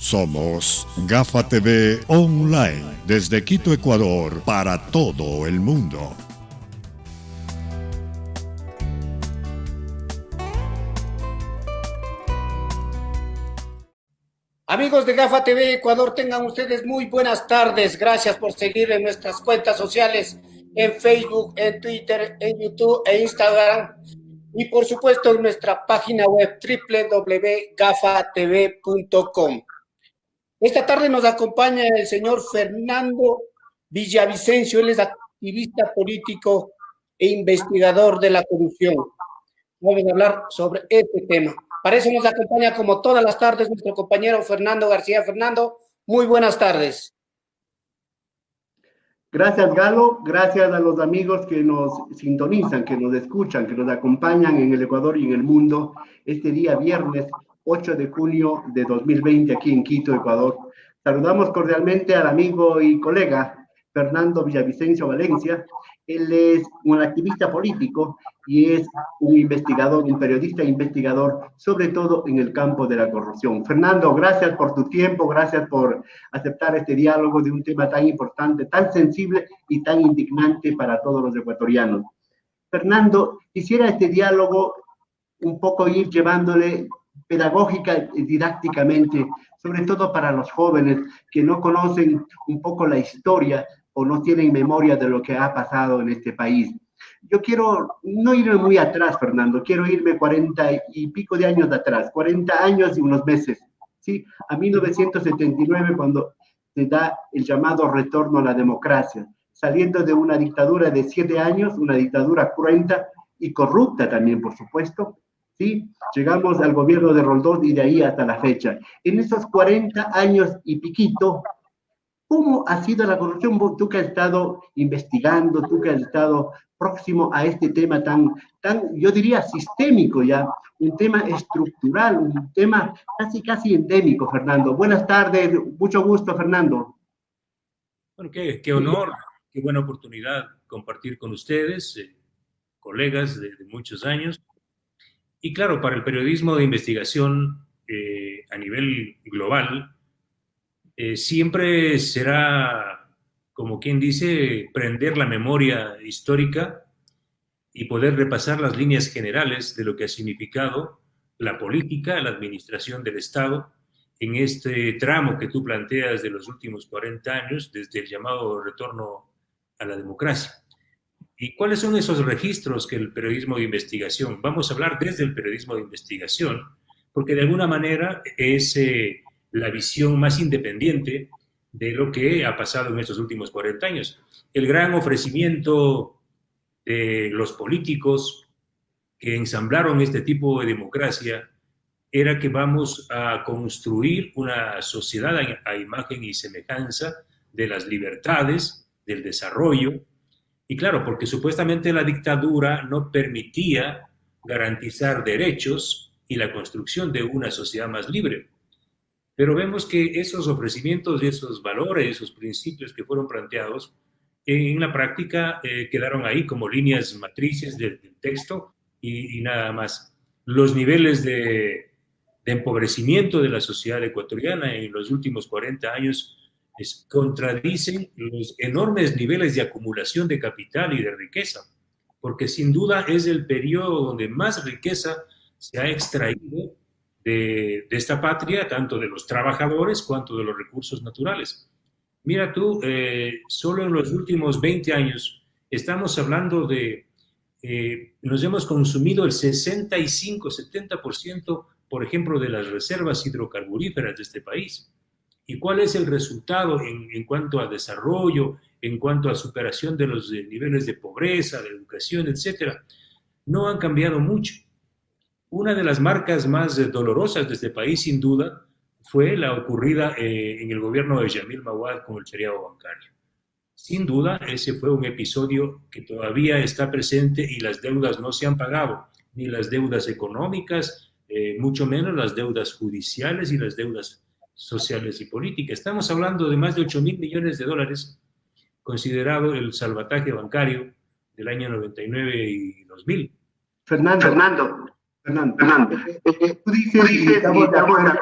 Somos Gafa TV Online, desde Quito, Ecuador, para todo el mundo. Amigos de Gafa TV Ecuador, tengan ustedes muy buenas tardes. Gracias por seguir en nuestras cuentas sociales, en Facebook, en Twitter, en YouTube e Instagram. Y por supuesto en nuestra página web www.gafatv.com. Esta tarde nos acompaña el señor Fernando Villavicencio. Él es activista político e investigador de la corrupción. Vamos a hablar sobre este tema. Para eso nos acompaña como todas las tardes nuestro compañero Fernando García. Fernando, muy buenas tardes. Gracias, Galo. Gracias a los amigos que nos sintonizan, que nos escuchan, que nos acompañan en el Ecuador y en el mundo este día viernes 8 de junio de 2020 aquí en Quito, Ecuador. Saludamos cordialmente al amigo y colega Fernando Villavicencio Valencia. Él es un activista político y es un investigador, un periodista investigador, sobre todo en el campo de la corrupción. Fernando, gracias por tu tiempo, gracias por aceptar este diálogo de un tema tan importante, tan sensible y tan indignante para todos los ecuatorianos. Fernando, quisiera este diálogo un poco ir llevándole pedagógica y didácticamente, sobre todo para los jóvenes que no conocen un poco la historia o no tienen memoria de lo que ha pasado en este país. Yo quiero no irme muy atrás, Fernando, quiero irme 40 y pico de años atrás, 40 años y unos meses, ¿sí? A 1979, cuando se da el llamado retorno a la democracia, saliendo de una dictadura de 7 años, una dictadura cruenta y corrupta también, por supuesto, ¿sí? Llegamos al gobierno de Roldós y de ahí hasta la fecha. En esos 40 años y piquito, ¿cómo ha sido la corrupción? Tú que has estado investigando, tú que has estado próximo a este tema tan, yo diría, sistémico ya, un tema estructural, un tema casi endémico, Fernando. Buenas tardes, mucho gusto, Fernando. Bueno, qué honor, qué buena oportunidad compartir con ustedes, colegas de muchos años. Y claro, para el periodismo de investigación a nivel global, siempre será, como quien dice, prender la memoria histórica y poder repasar las líneas generales de lo que ha significado la política, la administración del Estado en este tramo que tú planteas de los últimos 40 años, desde el llamado retorno a la democracia. ¿Y cuáles son esos registros que el periodismo de investigación? Vamos a hablar desde el periodismo de investigación, porque de alguna manera es la visión más independiente de lo que ha pasado en estos últimos 40 años. El gran ofrecimiento de los políticos que ensamblaron este tipo de democracia era que vamos a construir una sociedad a imagen y semejanza de las libertades, del desarrollo. Y claro, porque supuestamente la dictadura no permitía garantizar derechos y la construcción de una sociedad más libre. Pero vemos que esos ofrecimientos y esos valores, esos principios que fueron planteados, en la práctica quedaron ahí como líneas matrices del texto y nada más. Los niveles de empobrecimiento de la sociedad ecuatoriana en los últimos 40 años contradicen los enormes niveles de acumulación de capital y de riqueza, porque sin duda es el periodo donde más riqueza se ha extraído de esta patria, tanto de los trabajadores cuanto de los recursos naturales. Mira tú, solo en los últimos 20 años estamos hablando de, nos hemos consumido el 65-70%, por ejemplo, de las reservas hidrocarburíferas de este país. ¿Y cuál es el resultado en cuanto a desarrollo, en cuanto a superación de los niveles de pobreza, de educación, etcétera? No han cambiado mucho. Una de las marcas más dolorosas de este país, sin duda, fue la ocurrida en el gobierno de Yamil Mahuad con el feriado bancario. Sin duda, ese fue un episodio que todavía está presente y las deudas no se han pagado, ni las deudas económicas, mucho menos las deudas judiciales y las deudas sociales y políticas. Estamos hablando de más de 8.000 millones de dólares, considerado el salvataje bancario del año 99 y 2000. Fernando. Tú dices, y estamos de acuerdo,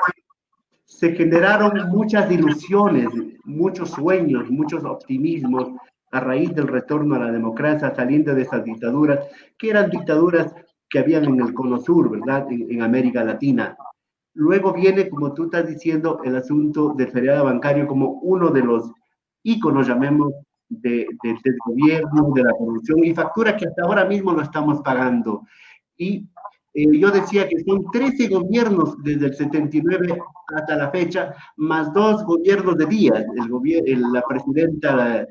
se generaron muchas ilusiones, muchos sueños, muchos optimismos a raíz del retorno a la democracia, saliendo de esas dictaduras, que eran dictaduras que habían en el Cono Sur, ¿verdad? En América Latina. Luego viene, como tú estás diciendo, el asunto del feriado bancario como uno de los íconos, llamemos, del gobierno, de la corrupción, y factura que hasta ahora mismo lo estamos pagando. Y yo decía que son 13 gobiernos desde el 79 hasta la fecha, más 2 gobiernos de Díaz, la presidenta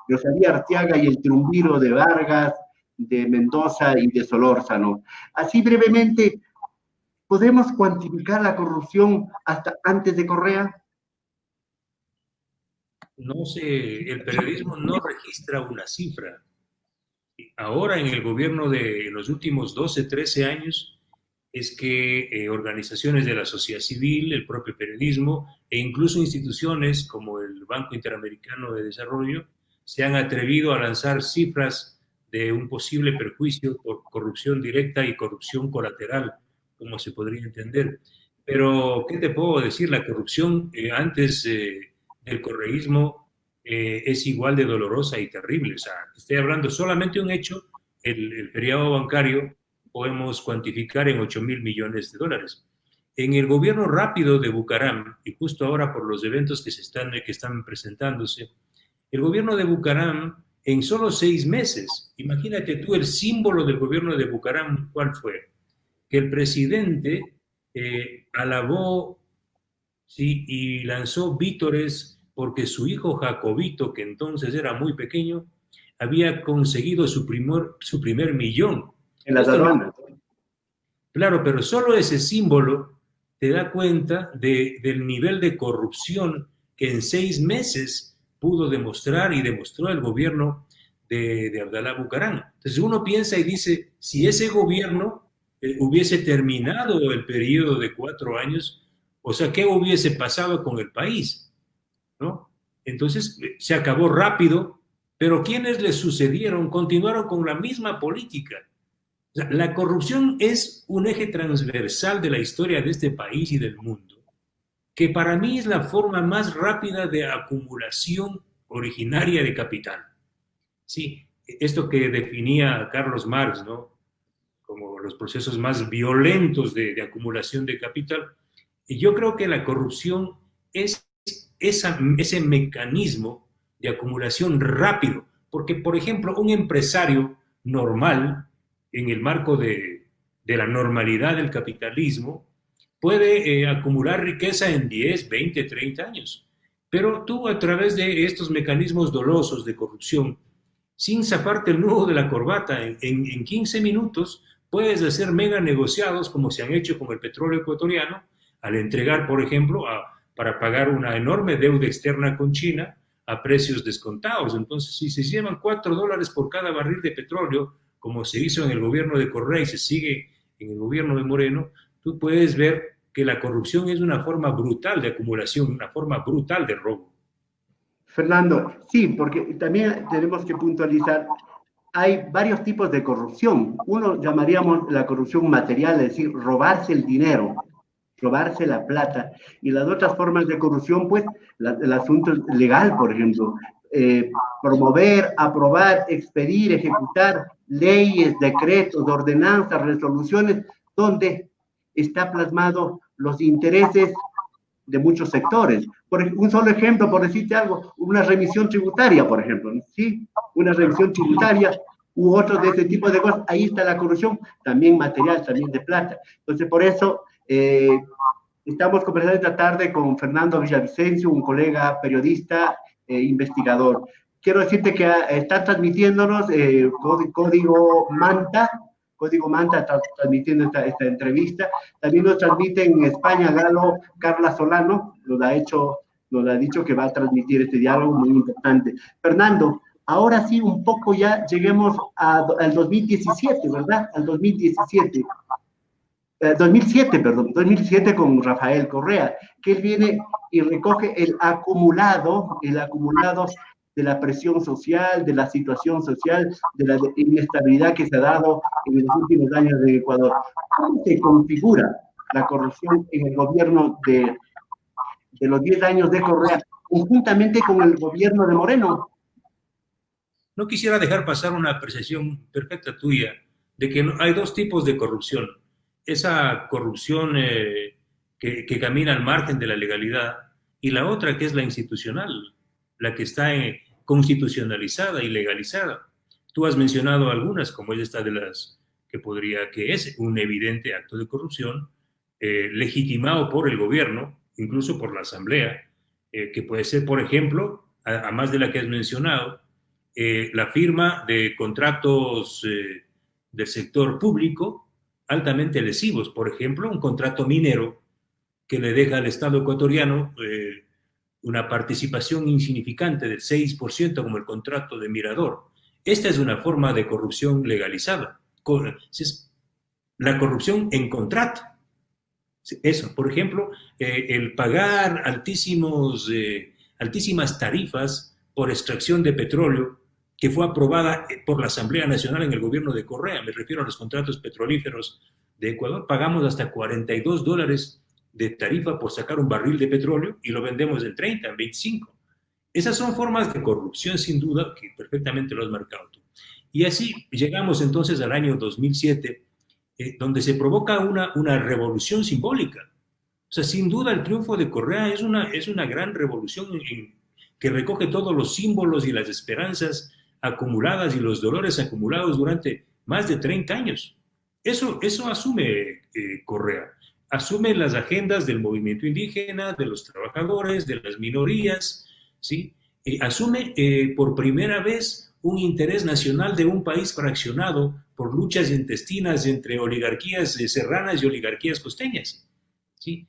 Rosalía Arteaga y el triunviro de Vargas, de Mendoza y de Solórzano. Así brevemente, ¿podemos cuantificar la corrupción hasta antes de Correa? No sé, el periodismo no registra una cifra. Ahora en el gobierno de los últimos 12, 13 años es que organizaciones de la sociedad civil, el propio periodismo e incluso instituciones como el Banco Interamericano de Desarrollo se han atrevido a lanzar cifras de un posible perjuicio por corrupción directa y corrupción colateral, como se podría entender. Pero, ¿qué te puedo decir? La corrupción antes del correísmo es igual de dolorosa y terrible. O sea, estoy hablando solamente de un hecho, el feriado bancario podemos cuantificar en 8.000 millones de dólares. En el gobierno rápido de Bucaram, y justo ahora por los eventos que están presentándose, el gobierno de Bucaram, en solo 6 meses, imagínate tú el símbolo del gobierno de Bucaram, ¿cuál fue? Que el presidente alabó, ¿sí?, y lanzó vítores porque su hijo Jacobito, que entonces era muy pequeño, había conseguido su primer millón. En las aduanas. Claro, pero solo ese símbolo te da cuenta del nivel de corrupción que en 6 meses pudo demostrar y demostró el gobierno de Abdalá Bucaram. Entonces uno piensa y dice, si ese gobierno hubiese terminado el periodo de 4 años, o sea, ¿qué hubiese pasado con el país? ¿No? Entonces se acabó rápido, pero quienes le sucedieron continuaron con la misma política. O sea, la corrupción es un eje transversal de la historia de este país y del mundo, que para mí es la forma más rápida de acumulación originaria de capital. Sí, esto que definía Carlos Marx, ¿no?, como los procesos más violentos de acumulación de capital. Y yo creo que la corrupción es ese mecanismo de acumulación rápido, porque, por ejemplo, un empresario normal, en el marco de la normalidad del capitalismo, puede acumular riqueza en 10, 20, 30 años. Pero tú, a través de estos mecanismos dolosos de corrupción, sin zafarte el nudo de la corbata, en 15 minutos puedes hacer mega negociados como se han hecho con el petróleo ecuatoriano, al entregar, por ejemplo, para pagar una enorme deuda externa con China a precios descontados. Entonces, si se llevan $4 por cada barril de petróleo, como se hizo en el gobierno de Correa y se sigue en el gobierno de Moreno, tú puedes ver que la corrupción es una forma brutal de acumulación, una forma brutal de robo. Fernando, sí, porque también tenemos que puntualizar, hay varios tipos de corrupción. Uno llamaríamos la corrupción material, es decir, robarse el dinero, robarse la plata. Y las otras formas de corrupción, pues, el asunto legal, por ejemplo, promover, aprobar, expedir, ejecutar leyes, decretos, ordenanzas, resoluciones, donde está plasmado los intereses de muchos sectores. Un solo ejemplo, por decirte algo, una remisión tributaria, por ejemplo, ¿sí? Una remisión tributaria u otros de ese tipo de cosas, ahí está la corrupción, también material, también de plata. Entonces, por eso, estamos conversando esta tarde con Fernando Villavicencio, un colega periodista e investigador. Quiero decirte que está transmitiéndonos Código Manta está transmitiendo esta entrevista. También nos transmite en España Galo Carla Solano, nos ha dicho que va a transmitir este diálogo muy importante. Fernando, ahora sí, un poco ya lleguemos al 2017, ¿verdad? Al 2017. 2007 con Rafael Correa, que él viene y recoge el acumulado de la presión social, de la situación social, de la inestabilidad que se ha dado en los últimos años de Ecuador. ¿Cómo se configura la corrupción en el gobierno de los 10 años de Correa, conjuntamente con el gobierno de Moreno. No quisiera dejar pasar una apreciación perfecta tuya de que hay dos tipos de corrupción. Esa corrupción que camina al margen de la legalidad y la otra que es la institucional, la que está constitucionalizada y legalizada. Tú has mencionado algunas, como es esta de las que es un evidente acto de corrupción, legitimado por el gobierno, incluso por la Asamblea, que puede ser, por ejemplo, a más de la que has mencionado, la firma de contratos del sector público altamente lesivos. Por ejemplo, un contrato minero que le deja al Estado ecuatoriano una participación insignificante del 6%, como el contrato de Mirador. Esta es una forma de corrupción legalizada. La corrupción en contrato. Eso, por ejemplo, el pagar altísimas tarifas por extracción de petróleo que fue aprobada por la Asamblea Nacional en el gobierno de Correa. Me refiero a los contratos petrolíferos de Ecuador. Pagamos hasta $42 de tarifa por sacar un barril de petróleo y lo vendemos en 30, en 25. Esas son formas de corrupción, sin duda, que perfectamente lo has marcado tú. Y así llegamos entonces al año 2007, donde se provoca una revolución simbólica. O sea, sin duda el triunfo de Correa es una gran revolución que recoge todos los símbolos y las esperanzas acumuladas y los dolores acumulados durante más de 30 años. Eso asume Correa. Asume las agendas del movimiento indígena, de los trabajadores, de las minorías, ¿sí? Asume por primera vez un interés nacional de un país fraccionado por luchas intestinas entre oligarquías serranas y oligarquías costeñas, ¿sí?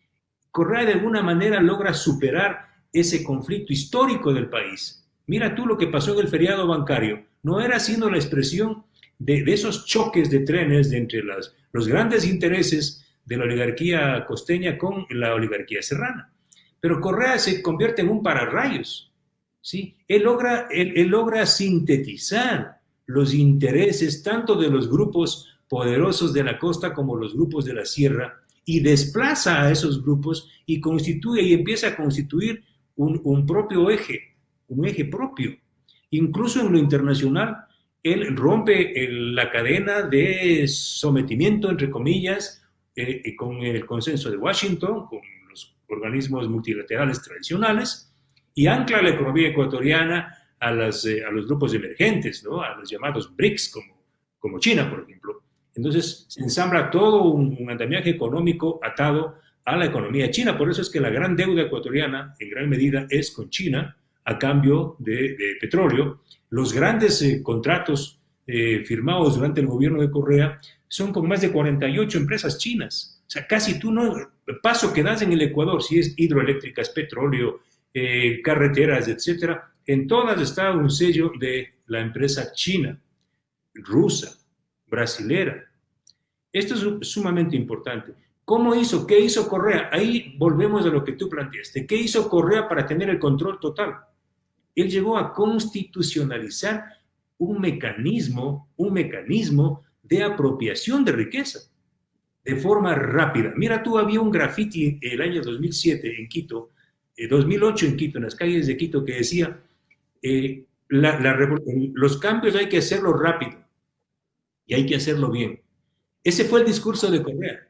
Correa de alguna manera logra superar ese conflicto histórico del país. Mira tú lo que pasó en el feriado bancario. No era sino la expresión de esos choques de trenes entre los grandes intereses de la oligarquía costeña con la oligarquía serrana. Pero Correa se convierte en un pararrayos, ¿sí? Él logra sintetizar los intereses tanto de los grupos poderosos de la costa como los grupos de la sierra y desplaza a esos grupos y constituye y empieza a constituir un propio eje, un eje propio. Incluso en lo internacional, él rompe la cadena de sometimiento, entre comillas, con el consenso de Washington, con los organismos multilaterales tradicionales, y ancla la economía ecuatoriana a los grupos emergentes, ¿no? A los llamados BRICS, como China, por ejemplo. Entonces se ensambla todo un andamiaje económico atado a la economía china. Por eso es que la gran deuda ecuatoriana, en gran medida, es con China, a cambio de petróleo. Los grandes contratos firmados durante el gobierno de Correa son con más de 48 empresas chinas. O sea, casi tú no, paso que das en el Ecuador, si es hidroeléctricas, petróleo, carreteras, etcétera, en todas está un sello de la empresa china, rusa, brasilera. Esto es sumamente importante. ¿Cómo hizo? ¿Qué hizo Correa? Ahí volvemos a lo que tú planteaste. ¿Qué hizo Correa para tener el control total? Él llegó a constitucionalizar un mecanismo de apropiación de riqueza de forma rápida. Mira tú, había un graffiti el año 2007 en Quito, 2008 en Quito, en las calles de Quito, que decía, los cambios hay que hacerlo rápido y hay que hacerlo bien. Ese fue el discurso de Correa.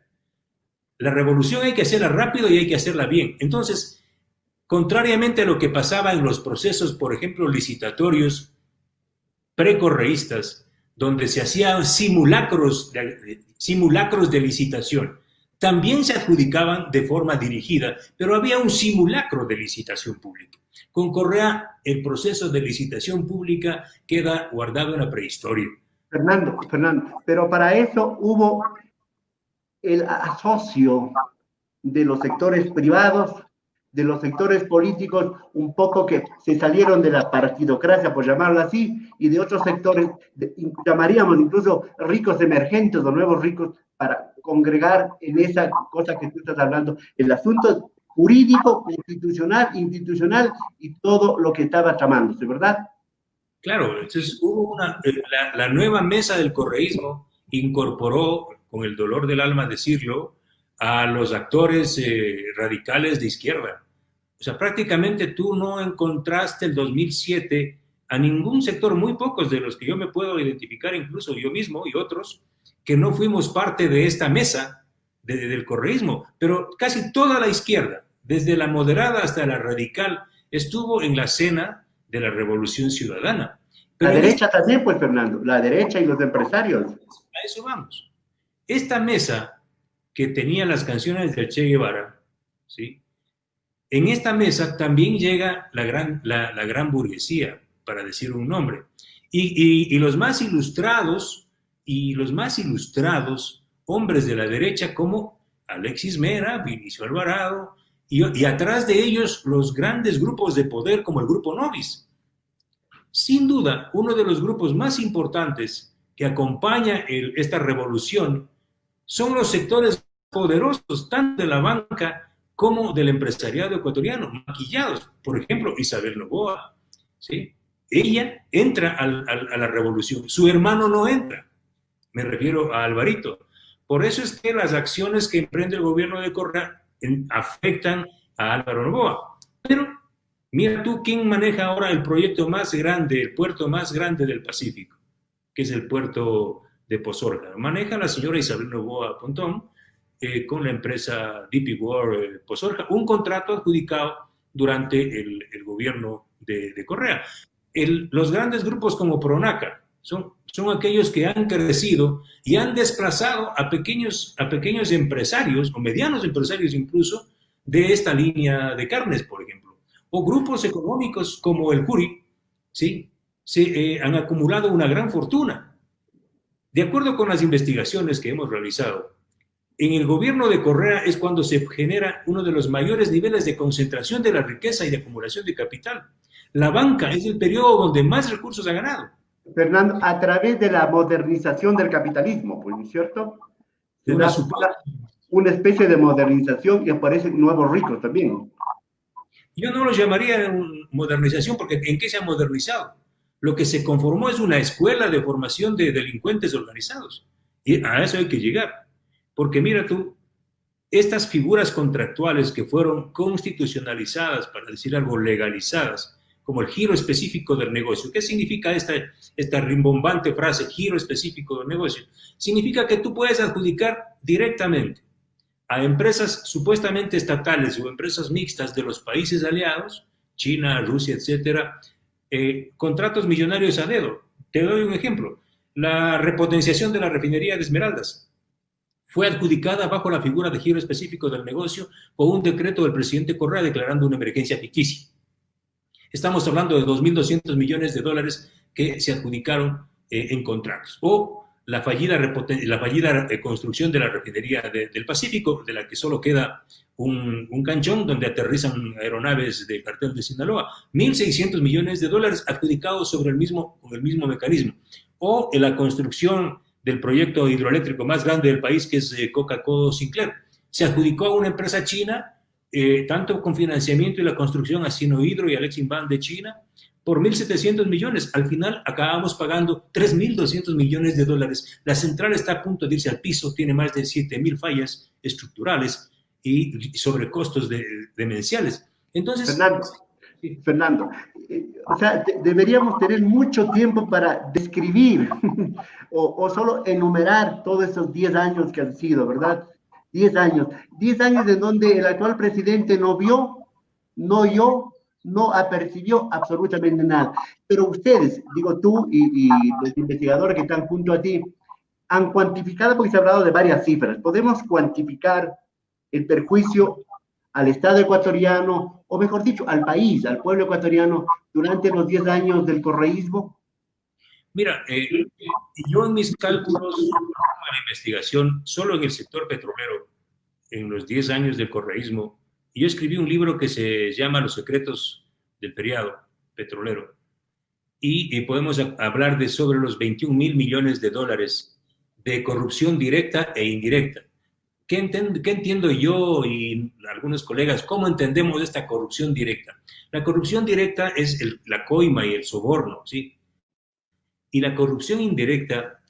La revolución hay que hacerla rápido y hay que hacerla bien. Entonces, contrariamente a lo que pasaba en los procesos, por ejemplo, licitatorios precorreístas, donde se hacían simulacros de licitación, también se adjudicaban de forma dirigida, pero había un simulacro de licitación pública. Con Correa, el proceso de licitación pública queda guardado en la prehistoria. Fernando, pero para eso hubo el asocio de los sectores privados, de los sectores políticos, un poco que se salieron de la partidocracia, por llamarlo así, y de otros sectores, llamaríamos incluso ricos emergentes o nuevos ricos, para congregar en esa cosa que tú estás hablando, el asunto jurídico, institucional y todo lo que estaba tramándose, ¿verdad? Claro, entonces hubo la nueva mesa del correísmo incorporó, con el dolor del alma decirlo, a los actores radicales de izquierda. O sea, prácticamente tú no encontraste el 2007 a ningún sector, muy pocos de los que yo me puedo identificar, incluso yo mismo y otros, que no fuimos parte de esta mesa del correísmo, pero casi toda la izquierda, desde la moderada hasta la radical, estuvo en la cena de la Revolución Ciudadana. Pero la derecha también, pues, Fernando, la derecha y los empresarios. A eso vamos. Esta mesa que tenía las canciones del Che Guevara, ¿sí? En esta mesa también llega la gran burguesía, para decir un nombre. Y los más ilustrados, hombres de la derecha como Alexis Mera, Vinicio Alvarado, y atrás de ellos los grandes grupos de poder como el Grupo Novis. Sin duda, uno de los grupos más importantes que acompaña esta revolución son los sectores poderosos, tanto de la banca como del empresariado ecuatoriano, maquillados. Por ejemplo, Isabel Noboa, ¿sí? Ella entra a la revolución, su hermano no entra, me refiero a Alvarito. Por eso es que las acciones que emprende el gobierno de Correa afectan a Álvaro Noboa. Pero mira tú quién maneja ahora el proyecto más grande, el puerto más grande del Pacífico, que es el puerto de Pozorca. Maneja la señora Isabel Noboa Pontón con la empresa DP World Pozorca, un contrato adjudicado durante el gobierno de Correa. Los grandes grupos como Pronaca son aquellos que han crecido y han desplazado a pequeños empresarios, o medianos empresarios incluso, de esta línea de carnes, por ejemplo. O grupos económicos como el Juri, ¿sí? Han acumulado una gran fortuna. De acuerdo con las investigaciones que hemos realizado, en el gobierno de Correa es cuando se genera uno de los mayores niveles de concentración de la riqueza y de acumulación de capital. La banca es el periodo donde más recursos ha ganado. Fernando, a través de la modernización del capitalismo, pues, ¿no es cierto? Una especie de modernización y aparecen nuevos ricos también. Yo no los llamaría modernización porque ¿en qué se ha modernizado? Lo que se conformó es una escuela de formación de delincuentes organizados. Y a eso hay que llegar. Porque mira tú, estas figuras contractuales que fueron constitucionalizadas, para decir algo, legalizadas, como el giro específico del negocio. ¿Qué significa esta rimbombante frase, giro específico del negocio? Significa que tú puedes adjudicar directamente a empresas supuestamente estatales o empresas mixtas de los países aliados, China, Rusia, etcétera, contratos millonarios a dedo. Te doy un ejemplo. La repotenciación de la refinería de Esmeraldas fue adjudicada bajo la figura de giro específico del negocio con un decreto del presidente Correa declarando una emergencia ficticia. Estamos hablando de 2.200 millones de dólares que se adjudicaron en contratos. O la fallida construcción de la refinería del Pacífico, de la que solo queda un canchón donde aterrizan aeronaves del cartel de Sinaloa. 1.600 millones de dólares adjudicados con el mismo mecanismo. O en la construcción del proyecto hidroeléctrico más grande del país, que es Coca-Cola Sinclair. Se adjudicó a una empresa china, tanto con financiamiento y la construcción a Sinohydro y a Lexingban de China, por 1.700 millones. Al final acabamos pagando 3.200 millones de dólares. La central está a punto de irse al piso, tiene más de 7.000 fallas estructurales y sobrecostos demenciales. Entonces, Fernando, o sea, deberíamos tener mucho tiempo para describir o solo enumerar todos esos 10 años que han sido, ¿verdad? 10 años en donde el actual presidente no vio, no oyó, no apercibió absolutamente nada. Pero ustedes, digo tú y los investigadores que están junto a ti, han cuantificado, porque se ha hablado de varias cifras. ¿Podemos cuantificar el perjuicio al Estado ecuatoriano, o mejor dicho, al país, al pueblo ecuatoriano, durante los 10 años del correísmo? Mira, yo en mis cálculos de la investigación, solo en el sector petrolero, en los 10 años del correísmo, yo escribí un libro que se llama Los secretos del periodo petrolero, y podemos hablar de sobre los 21.000 millones de dólares de corrupción directa e indirecta. ¿Qué entiendo yo y algunos colegas? ¿Cómo entendemos esta corrupción directa? La corrupción directa es la coima y el soborno, ¿sí? Y la corrupción indirecta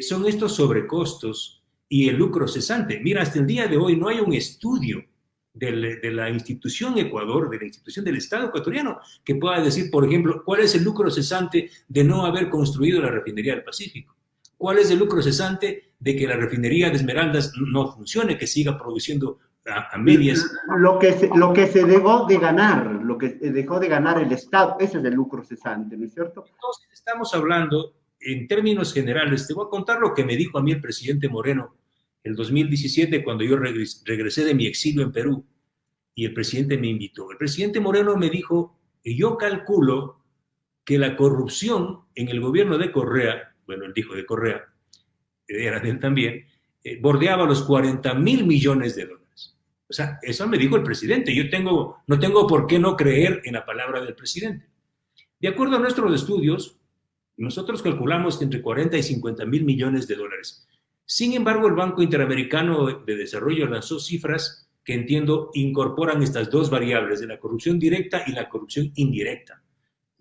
son estos sobrecostos y el lucro cesante. Mira, hasta el día de hoy no hay un estudio de la institución Ecuador, de la institución del Estado ecuatoriano, que pueda decir, por ejemplo, cuál es el lucro cesante de no haber construido la refinería del Pacífico. ¿Cuál es el lucro cesante de que la refinería de Esmeraldas no funcione, que siga produciendo a medias? Lo que se dejó de ganar, lo que dejó de ganar el Estado, ese es el lucro cesante, ¿no es cierto? Entonces, estamos hablando, en términos generales, te voy a contar lo que me dijo a mí el presidente Moreno el 2017, cuando yo regresé de mi exilio en Perú, y el presidente me invitó. El presidente Moreno me dijo que yo calculo que la corrupción en el gobierno de Correa, bueno, él dijo de Correa, era de él también, bordeaba los 40.000 millones de dólares. O sea, eso me dijo el presidente. Yo no tengo por qué no creer en la palabra del presidente. De acuerdo a nuestros estudios, nosotros calculamos que entre 40 y 50.000 millones de dólares. Sin embargo, el Banco Interamericano de Desarrollo lanzó cifras que, entiendo, incorporan estas dos variables de la corrupción directa y la corrupción indirecta,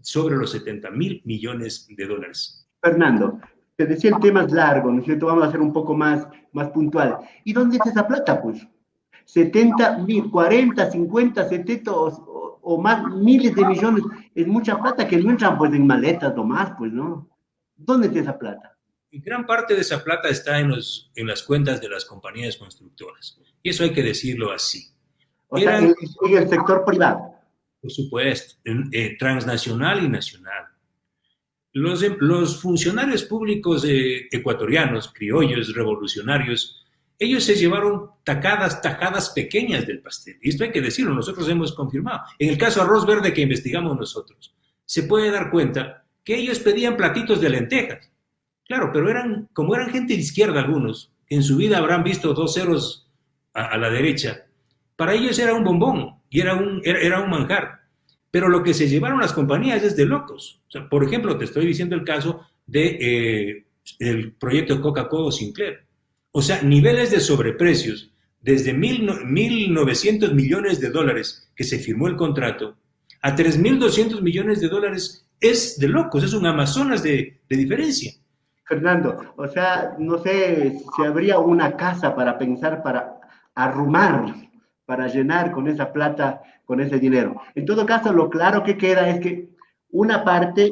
sobre los 70.000 millones de dólares. Fernando, te decía, el tema es largo, ¿no es cierto? Vamos a hacer un poco más puntual. ¿Y dónde es esa plata, pues? 70.000, 40, 50, 70 o más miles de millones, es mucha plata que no entran pues en maletas nomás, pues, ¿no? ¿Dónde está esa plata? Y gran parte de esa plata está en las cuentas de las compañías constructoras. Y eso hay que decirlo así. O sea, en el sector privado. Por supuesto, transnacional y nacional. Los funcionarios públicos ecuatorianos, criollos, revolucionarios, ellos se llevaron tajadas pequeñas del pastel. Y esto hay que decirlo, nosotros hemos confirmado. En el caso Arroz Verde que investigamos nosotros, se puede dar cuenta que ellos pedían platitos de lentejas. Claro, pero como eran gente de izquierda algunos, en su vida habrán visto 2 ceros a la derecha, para ellos era un bombón y era un manjar. Pero lo que se llevaron las compañías es de locos. O sea, por ejemplo, te estoy diciendo el caso del proyecto Coca-Cola Sinclair. O sea, niveles de sobreprecios desde 1.900 millones de dólares que se firmó el contrato a 3.200 millones de dólares es de locos, es un Amazonas de diferencia. Fernando, o sea, no sé si habría una casa para pensar, para arrumar, para llenar con esa plata, con ese dinero. En todo caso, lo claro que queda es que una parte,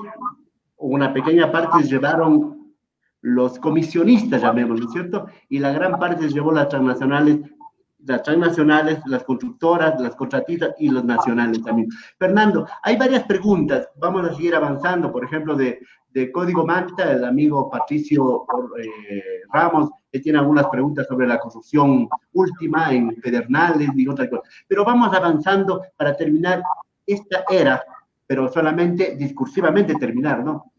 o una pequeña parte, se llevaron los comisionistas, llamémoslo, ¿cierto? Y la gran parte se llevó las transnacionales, las constructoras, las contratistas y los nacionales también. Fernando, hay varias preguntas, vamos a seguir avanzando, por ejemplo, de Código Manta, el amigo Patricio Ramos, que tiene algunas preguntas sobre la corrupción última en Pedernales y otras cosas. Pero vamos avanzando para terminar esta era, pero solamente discursivamente terminar, ¿no?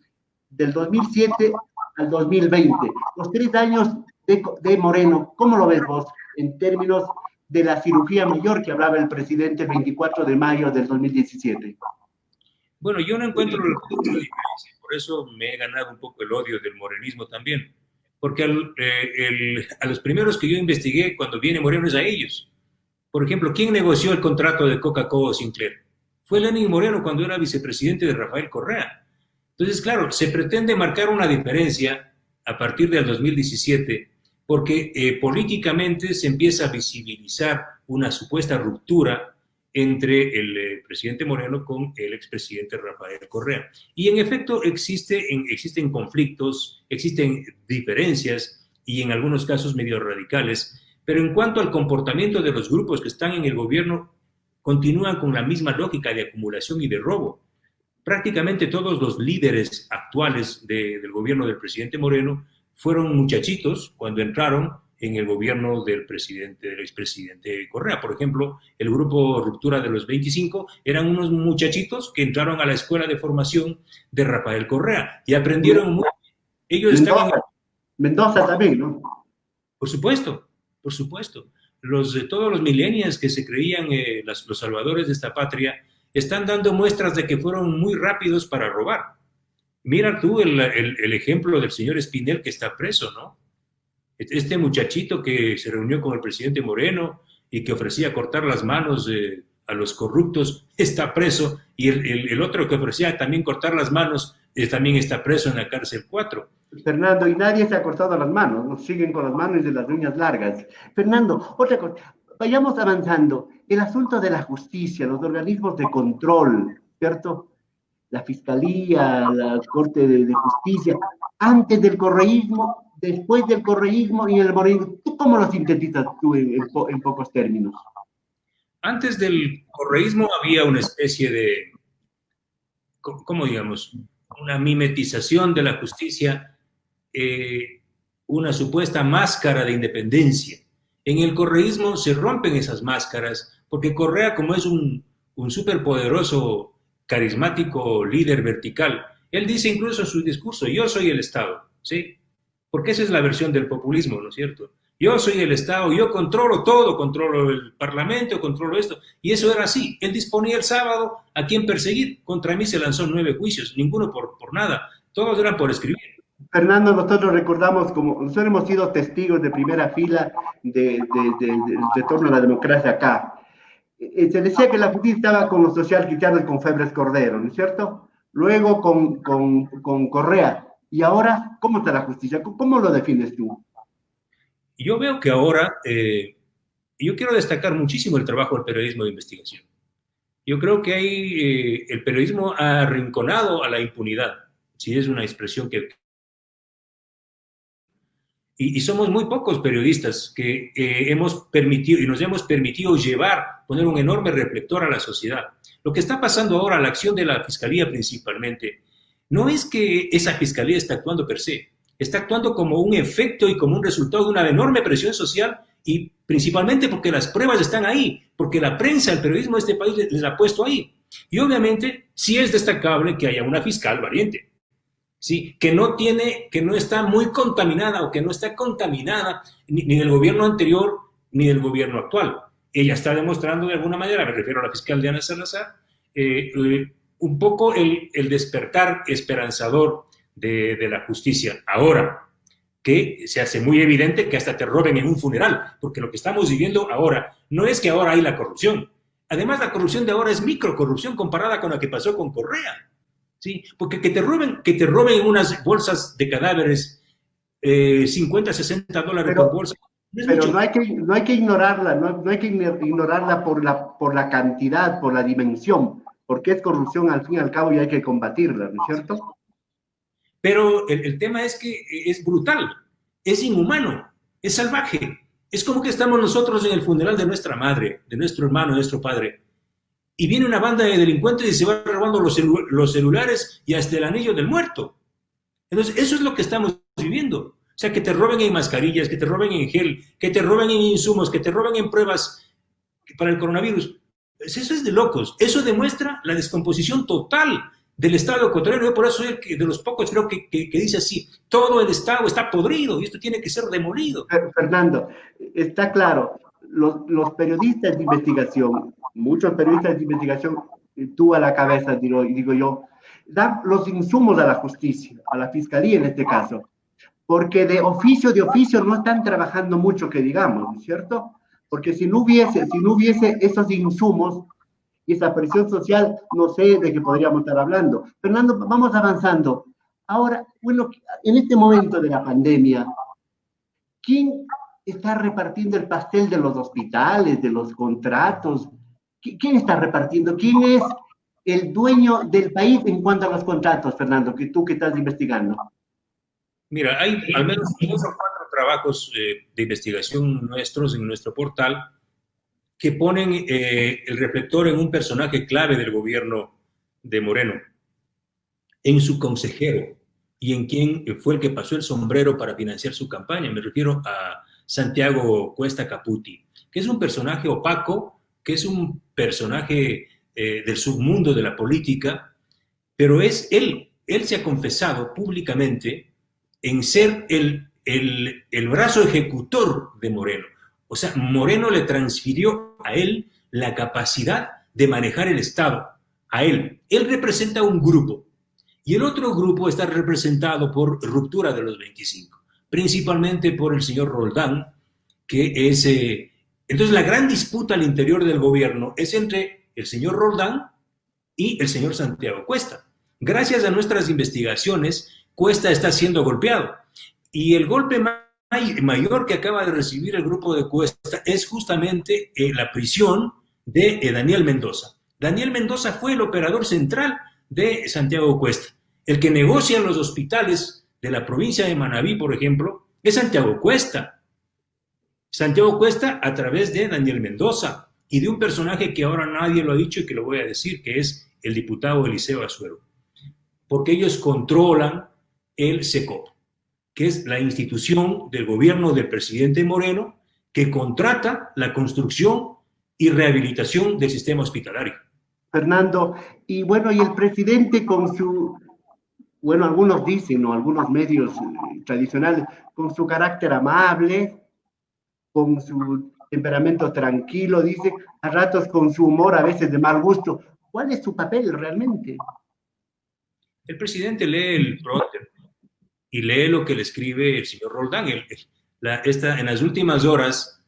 Del 2007 al 2020, los 3 años de Moreno, ¿cómo lo ves vos en términos de la cirugía mayor que hablaba el presidente el 24 de mayo del 2017? Bueno, yo no encuentro la diferencia, por eso me he ganado un poco el odio del morenismo también, porque a los primeros que yo investigué cuando viene Moreno es a ellos. Por ejemplo, ¿quién negoció el contrato de Coca-Cola Sinclair? Fue Lenín Moreno cuando era vicepresidente de Rafael Correa. Entonces, claro, se pretende marcar una diferencia a partir del 2017 porque políticamente se empieza a visibilizar una supuesta ruptura entre el presidente Moreno con el expresidente Rafael Correa. Y en efecto existen conflictos, existen diferencias y en algunos casos medio radicales, pero en cuanto al comportamiento de los grupos que están en el gobierno, continúan con la misma lógica de acumulación y de robo. Prácticamente todos los líderes actuales del gobierno del presidente Moreno fueron muchachitos cuando entraron en el gobierno del expresidente Correa. Por ejemplo, el grupo Ruptura de los 25 eran unos muchachitos que entraron a la escuela de formación de Rafael Correa y aprendieron mucho. Ellos estaban... Mendoza también, ¿no? Por supuesto, por supuesto. Todos los millennials que se creían los salvadores de esta patria están dando muestras de que fueron muy rápidos para robar. Mira tú el ejemplo del señor Espinel que está preso, ¿no? Este muchachito que se reunió con el presidente Moreno y que ofrecía cortar las manos a los corruptos está preso, y el otro que ofrecía también cortar las manos también está preso en la cárcel 4. Fernando, y nadie se ha cortado las manos, nos siguen con las manos y las uñas largas. Fernando, otra cosa, vayamos avanzando. El asunto de la justicia, los organismos de control, ¿cierto? La Fiscalía, la Corte de Justicia, antes del correísmo, después del correísmo y en el morenismo. ¿Tú cómo lo sintetizas tú en pocos términos? Antes del correísmo había una especie de, ¿cómo digamos? Una mimetización de la justicia, una supuesta máscara de independencia. En el correísmo se rompen esas máscaras porque Correa, como es un superpoderoso, carismático líder vertical, él dice incluso en su discurso, yo soy el Estado, ¿sí? Porque esa es la versión del populismo, ¿no es cierto? Yo soy el Estado, yo controlo todo, controlo el Parlamento, controlo esto. Y eso era así. Él disponía el sábado a quién perseguir. Contra mí se lanzó 9 juicios, ninguno por nada. Todos eran por escribir. Fernando, nosotros recordamos, como nosotros hemos sido testigos de primera fila de retorno a la democracia acá. Se decía que la justicia estaba con los social cristianos y con Febres Cordero, ¿no es cierto? Luego con Correa. Y ahora, ¿cómo está la justicia? ¿Cómo lo defines tú? Yo veo que ahora, yo quiero destacar muchísimo el trabajo del periodismo de investigación. Yo creo que el periodismo ha arrinconado a la impunidad, si es una expresión que... Y somos muy pocos periodistas que hemos permitido y nos hemos permitido poner un enorme reflector a la sociedad. Lo que está pasando ahora, la acción de la Fiscalía principalmente, no es que esa Fiscalía está actuando per se, está actuando como un efecto y como un resultado de una enorme presión social y principalmente porque las pruebas están ahí, porque la prensa, el periodismo de este país les ha puesto ahí. Y obviamente sí es destacable que haya una fiscal valiente, ¿sí? Que no está muy contaminada o que no está contaminada ni del gobierno anterior ni del gobierno actual. Ella está demostrando de alguna manera, me refiero a la fiscal Diana Salazar, un poco el despertar esperanzador de la justicia. Ahora, que se hace muy evidente que hasta te roben en un funeral, porque lo que estamos viviendo ahora no es que ahora hay la corrupción. Además, la corrupción de ahora es microcorrupción comparada con la que pasó con Correa. ¿Sí? Porque que te roben en unas bolsas de cadáveres, $50, $60 por bolsa. Pero no hay que ignorarla, no hay que ignorarla por la cantidad, por la dimensión, porque es corrupción al fin y al cabo y hay que combatirla, ¿no es cierto? Pero el tema es que es brutal, es inhumano, es salvaje. Es como que estamos nosotros en el funeral de nuestra madre, de nuestro hermano, de nuestro padre, y viene una banda de delincuentes y se va robando los celulares y hasta el anillo del muerto. Entonces, eso es lo que estamos viviendo. O sea, que te roben en mascarillas, que te roben en gel, que te roben en insumos, que te roben en pruebas para el coronavirus. Eso es de locos. Eso demuestra la descomposición total del Estado ecuatoriano. Yo por eso soy de los pocos, creo que dice así, todo el Estado está podrido y esto tiene que ser demolido. Fernando, está claro, los periodistas de investigación, muchos periodistas de investigación, tú a la cabeza, digo yo, dan los insumos a la justicia, a la fiscalía en este caso, porque de oficio no están trabajando mucho, que digamos, ¿no es cierto? Porque si no hubiese esos insumos y esa presión social, no sé de qué podríamos estar hablando. Fernando, vamos avanzando. Ahora, bueno, en este momento de la pandemia, ¿quién está repartiendo el pastel de los hospitales, de los contratos? ¿Quién está repartiendo? ¿Quién es el dueño del país en cuanto a los contratos, Fernando, que tú que estás investigando? Mira, hay al menos 3 o 4 trabajos de investigación nuestros en nuestro portal que ponen el reflector en un personaje clave del gobierno de Moreno, en su consejero y en quien fue el que pasó el sombrero para financiar su campaña. Me refiero a Santiago Cuesta Caputi, que es un personaje opaco, que es un personaje del submundo de la política, pero es él se ha confesado públicamente en ser el brazo ejecutor de Moreno. O sea, Moreno le transfirió a él la capacidad de manejar el Estado. A él. Él representa un grupo. Y el otro grupo está representado por Ruptura de los 25. Principalmente por el señor Roldán, que es... entonces, la gran disputa al interior del gobierno es entre el señor Roldán y el señor Santiago Cuesta. Gracias a nuestras investigaciones, Cuesta está siendo golpeado. Y el golpe mayor que acaba de recibir el grupo de Cuesta es justamente la prisión de Daniel Mendoza. Daniel Mendoza fue el operador central de Santiago Cuesta. El que negocia en los hospitales de la provincia de Manabí, por ejemplo, es Santiago Cuesta. Santiago Cuesta a través de Daniel Mendoza y de un personaje que ahora nadie lo ha dicho y que lo voy a decir, que es el diputado Eliseo Azuero. Porque ellos controlan el SECOP, que es la institución del gobierno del presidente Moreno que contrata la construcción y rehabilitación del sistema hospitalario. Fernando, y bueno, y el presidente con su, bueno, algunos dicen, o algunos medios tradicionales, con su carácter amable, con su temperamento tranquilo, dice, a ratos con su humor, a veces de mal gusto. ¿Cuál es su papel realmente? El presidente lee el próter y lee lo que le escribe el señor Roldán. En las últimas horas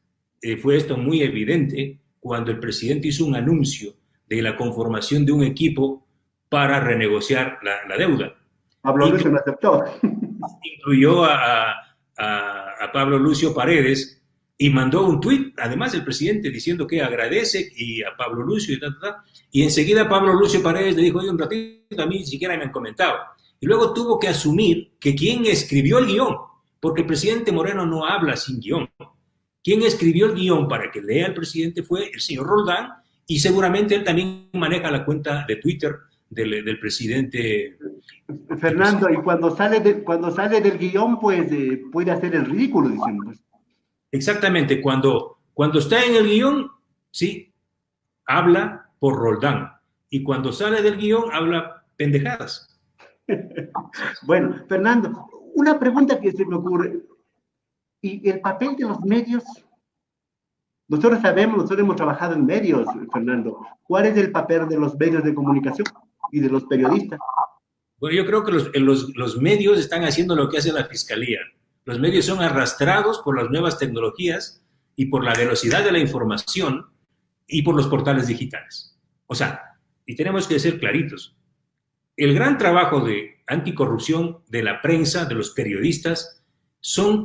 fue esto muy evidente cuando el presidente hizo un anuncio de la conformación de un equipo para renegociar la deuda. Pablo Lucio no aceptó. Incluyó a Pablo Lucio Paredes y mandó un tuit, además el presidente, diciendo que agradece y a Pablo Lucio y enseguida Pablo Lucio Paredes le dijo, oye, un ratito, a mí ni siquiera me han comentado. Y luego tuvo que asumir que quien escribió el guión, porque el presidente Moreno no habla sin guión, quien escribió el guión para que lea el presidente fue el señor Roldán, y seguramente él también maneja la cuenta de Twitter del presidente. Fernando, y cuando sale del guión, pues puede hacer el ridículo, dicen. Pues. Exactamente, cuando está en el guión, sí, habla por Roldán, y cuando sale del guión, habla pendejadas. Bueno, Fernando, una pregunta que se me ocurre. ¿Y el papel de los medios? Nosotros hemos trabajado en medios, Fernando. ¿Cuál es el papel de los medios de comunicación y de los periodistas? Bueno, yo creo que los medios están haciendo lo que hace la fiscalía. Los medios son arrastrados por las nuevas tecnologías y por la velocidad de la información y por los portales digitales. O sea, y tenemos que ser claritos. El gran trabajo de anticorrupción de la prensa, de los periodistas,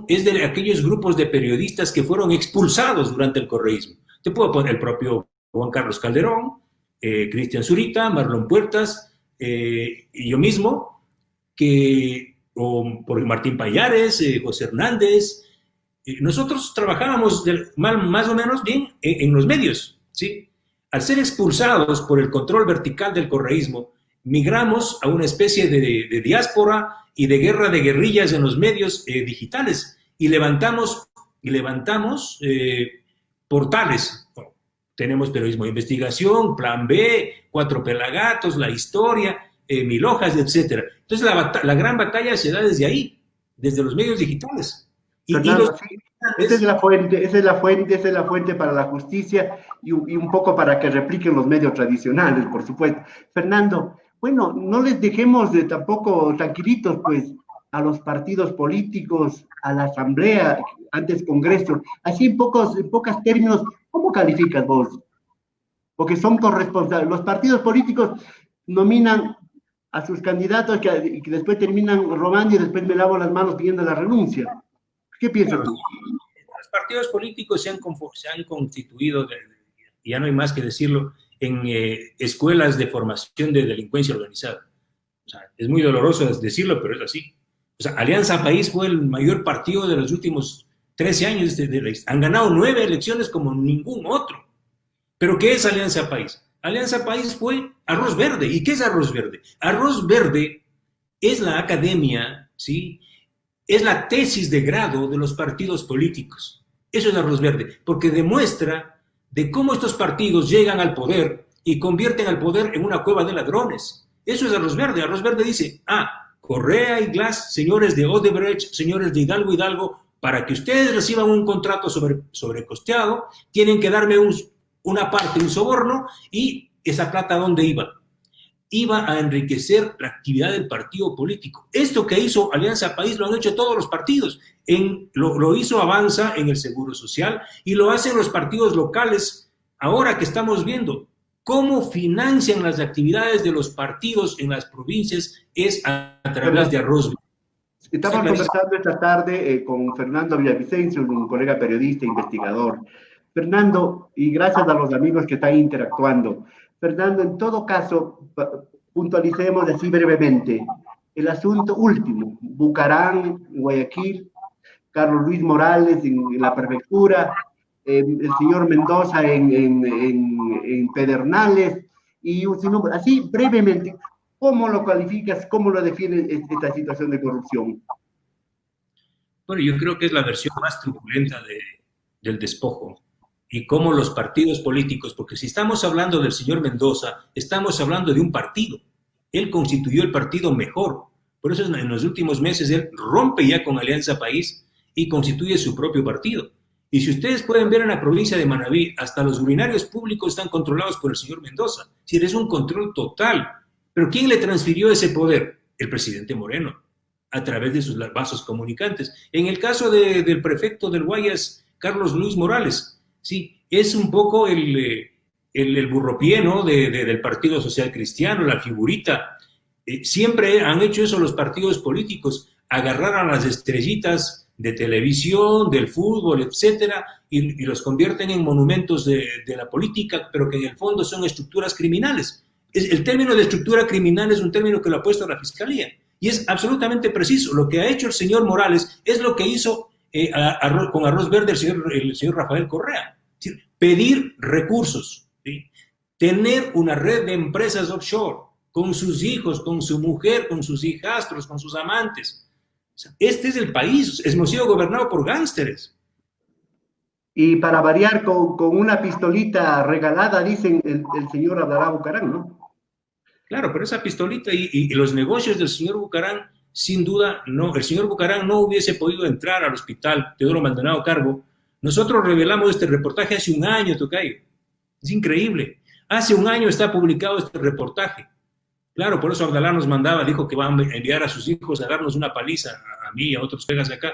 es de aquellos grupos de periodistas que fueron expulsados durante el correísmo. Te puedo poner el propio Juan Carlos Calderón, Cristian Zurita, Marlon Puertas, y yo mismo, por Martín Payares, José Hernández. Nosotros trabajábamos más o menos bien en los medios, ¿sí? Al ser expulsados por el control vertical del correísmo, migramos a una especie de diáspora y de guerra de guerrillas en los medios digitales y levantamos portales. Bueno, tenemos periodismo de investigación, Plan B, Cuatro Pelagatos, La Historia, Mil Hojas, etc. Entonces la gran batalla se da desde ahí, desde los medios digitales. Fernando, sí, esa es la fuente para la justicia y un poco para que repliquen los medios tradicionales, por supuesto. Fernando, bueno, no les dejemos tampoco tranquilitos, pues, a los partidos políticos, a la asamblea, antes congreso. Así en pocos términos, ¿cómo calificas vos? Porque son corresponsables. Los partidos políticos nominan a sus candidatos que después terminan robando y después me lavo las manos pidiendo la renuncia. ¿Qué piensas tú? Los partidos políticos se han constituido, ya no hay más que decirlo, en escuelas de formación de delincuencia organizada. O sea, es muy doloroso decirlo, pero es así. O sea, Alianza País fue el mayor partido de los últimos 13 años. Han ganado 9 elecciones como ningún otro. ¿Pero qué es Alianza País? Alianza País fue Arroz Verde. ¿Y qué es Arroz Verde? Arroz Verde es la academia, ¿sí? Es la tesis de grado de los partidos políticos. Eso es Arroz Verde, porque demuestra de cómo estos partidos llegan al poder y convierten al poder en una cueva de ladrones. Eso es Arroz Verde. Arroz Verde dice, Correa y Glass, señores de Odebrecht, señores de Hidalgo, para que ustedes reciban un contrato sobrecosteado, tienen que darme una parte, un soborno, y esa plata, ¿dónde iba? Iba a enriquecer la actividad del partido político. Esto que hizo Alianza País lo han hecho todos los partidos. Lo hizo Avanza en el Seguro Social y lo hacen los partidos locales ahora que estamos viendo. cómo financian las actividades de los partidos en las provincias es a través de arroz. Estamos conversando esta tarde con Fernando Villavicencio, un colega periodista e investigador. Fernando, y gracias a los amigos que están interactuando. Fernando, en todo caso, puntualicemos así brevemente el asunto último: Bucarán, Guayaquil, Carlos Luis Morales en la prefectura, el señor Mendoza en Pedernales, y así brevemente, ¿cómo lo calificas, cómo lo defines esta situación de corrupción? Bueno, yo creo que es la versión más truculenta del despojo. Y cómo los partidos políticos, porque si estamos hablando del señor Mendoza, estamos hablando de un partido. Él constituyó el partido mejor. Por eso en los últimos meses él rompe ya con Alianza País y constituye su propio partido. Y si ustedes pueden ver en la provincia de Manabí, hasta los urinarios públicos están controlados por el señor Mendoza. Es decir, es un control total. Pero ¿quién le transfirió ese poder? El presidente Moreno, a través de sus vasos comunicantes. En el caso del prefecto del Guayas, Carlos Luis Morales, sí, es un poco el burropié, ¿no? del Partido Social Cristiano, la figurita. Siempre han hecho eso los partidos políticos, agarrar a las estrellitas de televisión, del fútbol, etcétera, y los convierten en monumentos de la política, pero que en el fondo son estructuras criminales. El término de estructura criminal es un término que lo ha puesto la Fiscalía, y es absolutamente preciso. Lo que ha hecho el señor Morales es lo que hizo con Arroz Verde el señor Rafael Correa. Pedir recursos, ¿sí? Tener una red de empresas offshore con sus hijos, con su mujer, con sus hijastros, con sus amantes. O sea, este es el país. Hemos sido gobernados por gángsteres. Y para variar, con una pistolita regalada, dicen el señor Abdalá Bucarán, ¿no? Claro, pero esa pistolita y los negocios del señor Bucarán, sin duda, no. El señor Bucarán no hubiese podido entrar al hospital Teodoro Maldonado Carbo. Nosotros revelamos este reportaje hace un año, Tocayo. Es increíble. Hace un año está publicado este reportaje. Claro, por eso Abdalá nos mandaba, dijo que van a enviar a sus hijos a darnos una paliza, a mí y a otros colegas de acá.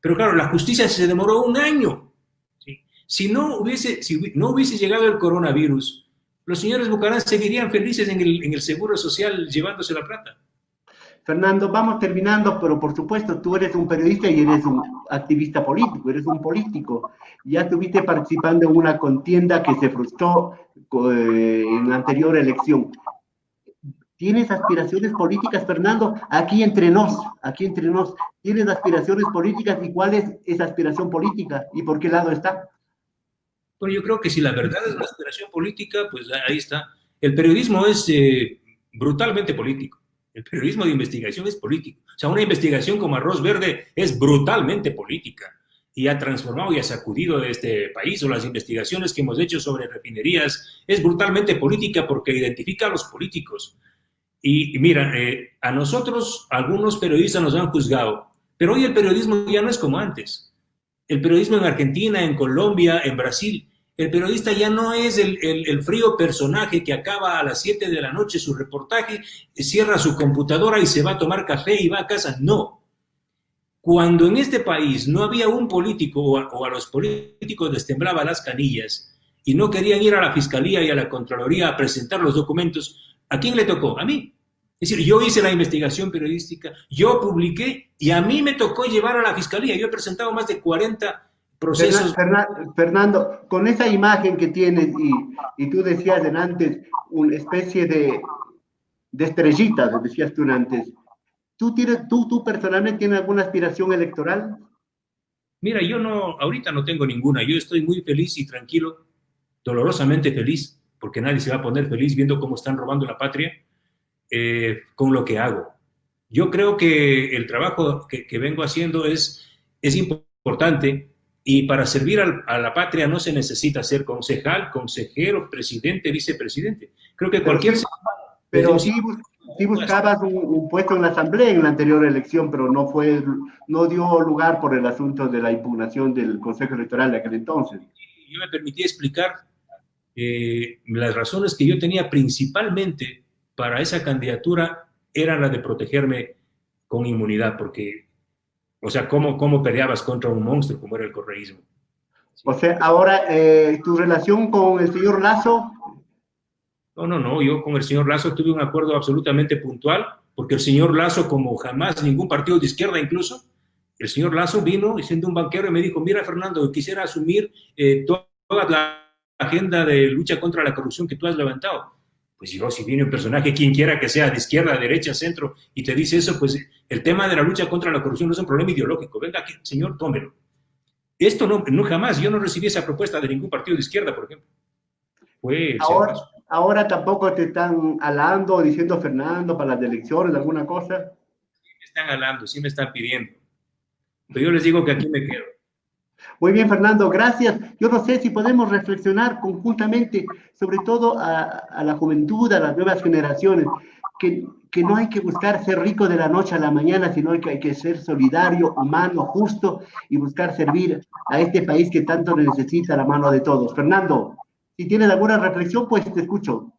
Pero claro, la justicia se demoró un año. ¿Sí? Si no hubiese llegado el coronavirus, los señores Bucarán seguirían felices en el Seguro Social llevándose la plata. Fernando, vamos terminando, pero por supuesto tú eres un periodista y eres un activista político, eres un político. Ya estuviste participando en una contienda que se frustró en la anterior elección. ¿Tienes aspiraciones políticas, Fernando? Aquí entre nos, ¿tienes aspiraciones políticas y cuál es esa aspiración política y por qué lado está? Bueno, yo creo que si la verdad es una aspiración política, pues ahí está. El periodismo es brutalmente político. El periodismo de investigación es político. O sea, una investigación como Arroz Verde es brutalmente política y ha transformado y ha sacudido este país, o las investigaciones que hemos hecho sobre refinerías es brutalmente política porque identifica a los políticos. Y mira, a nosotros algunos periodistas nos han juzgado, pero hoy el periodismo ya no es como antes. El periodismo en Argentina, en Colombia, en Brasil, el periodista ya no es el frío personaje que acaba a las 7 de la noche su reportaje, cierra su computadora y se va a tomar café y va a casa. No. Cuando en este país no había un político o a los políticos les temblaba las canillas y no querían ir a la Fiscalía y a la Contraloría a presentar los documentos, ¿a quién le tocó? A mí. Es decir, yo hice la investigación periodística, yo publiqué y a mí me tocó llevar a la Fiscalía. Yo he presentado más de 40 procesos. Fernando, con esa imagen que tienes y tú decías antes, una especie de estrellitas, decías tú antes, ¿tú personalmente tienes alguna aspiración electoral? Mira, yo ahorita no tengo ninguna. Yo estoy muy feliz y tranquilo, dolorosamente feliz, porque nadie se va a poner feliz viendo cómo están robando la patria con lo que hago. Yo creo que el trabajo que vengo haciendo es importante. Y para servir a la patria no se necesita ser concejal, consejero, presidente, vicepresidente. Creo que cualquier... Pero sí buscabas un puesto en la Asamblea en la anterior elección, pero no dio lugar por el asunto de la impugnación del Consejo Electoral de aquel entonces. Yo me permití explicar las razones que yo tenía principalmente para esa candidatura eran las de protegerme con inmunidad, porque... O sea, ¿cómo peleabas contra un monstruo como era el correísmo? O sea, ahora, tu relación con el señor Lasso. No, yo con el señor Lasso tuve un acuerdo absolutamente puntual, porque el señor Lasso, como jamás ningún partido de izquierda incluso, el señor Lasso vino siendo un banquero y me dijo, mira Fernando, quisiera asumir toda la agenda de lucha contra la corrupción que tú has levantado. Pues yo, si viene un personaje, quien quiera que sea, de izquierda, derecha, centro, y te dice eso, pues el tema de la lucha contra la corrupción no es un problema ideológico. Venga, aquí, señor, tómelo. Esto no jamás, yo no recibí esa propuesta de ningún partido de izquierda, por ejemplo. Fue ahora tampoco te están alando, diciendo Fernando para las elecciones, alguna cosa. Sí me están alando, sí me están pidiendo. Pero yo les digo que aquí me quedo. Muy bien, Fernando, gracias. Yo no sé si podemos reflexionar conjuntamente, sobre todo a la juventud, a las nuevas generaciones, que no hay que buscar ser rico de la noche a la mañana, sino que hay que ser solidario, humano, justo y buscar servir a este país que tanto necesita la mano de todos. Fernando, si tienes alguna reflexión, pues te escucho.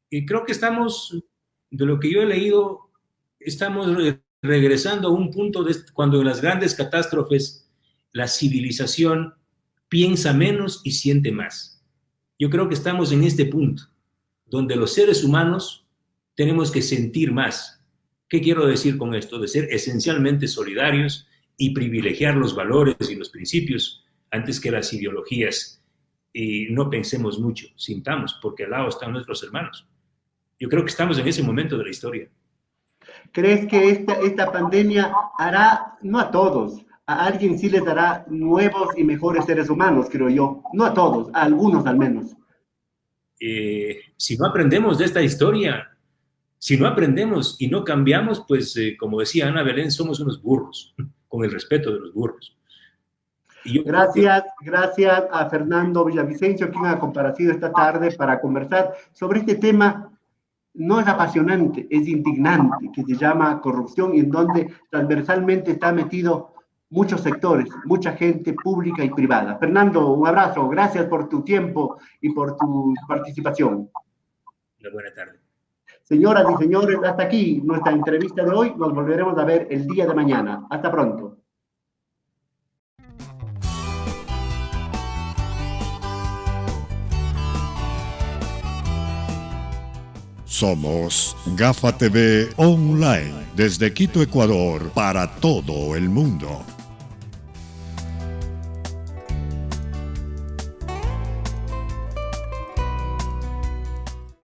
Y creo que estamos, de lo que yo he leído, estamos regresando a un punto cuando en las grandes catástrofes la civilización piensa menos y siente más. Yo creo que estamos en este punto, donde los seres humanos tenemos que sentir más. ¿Qué quiero decir con esto? De ser esencialmente solidarios y privilegiar los valores y los principios antes que las ideologías. Y no pensemos mucho, sintamos, porque al lado están nuestros hermanos. Yo creo que estamos en ese momento de la historia. ¿Crees que esta pandemia hará, no a todos, a alguien sí les dará nuevos y mejores seres humanos, creo yo? No a todos, a algunos al menos. Si no aprendemos de esta historia, si no aprendemos y no cambiamos, pues como decía Ana Belén, somos unos burros, con el respeto de los burros. Gracias a Fernando Villavicencio, quien ha comparecido esta tarde para conversar sobre este tema. No es apasionante, es indignante, que se llama corrupción y en donde transversalmente está metido muchos sectores, mucha gente pública y privada. Fernando, un abrazo, gracias por tu tiempo y por tu participación. Una buena tarde. Señoras y señores, hasta aquí nuestra entrevista de hoy. Nos volveremos a ver el día de mañana. Hasta pronto. Somos Gafa TV Online, desde Quito, Ecuador, para todo el mundo.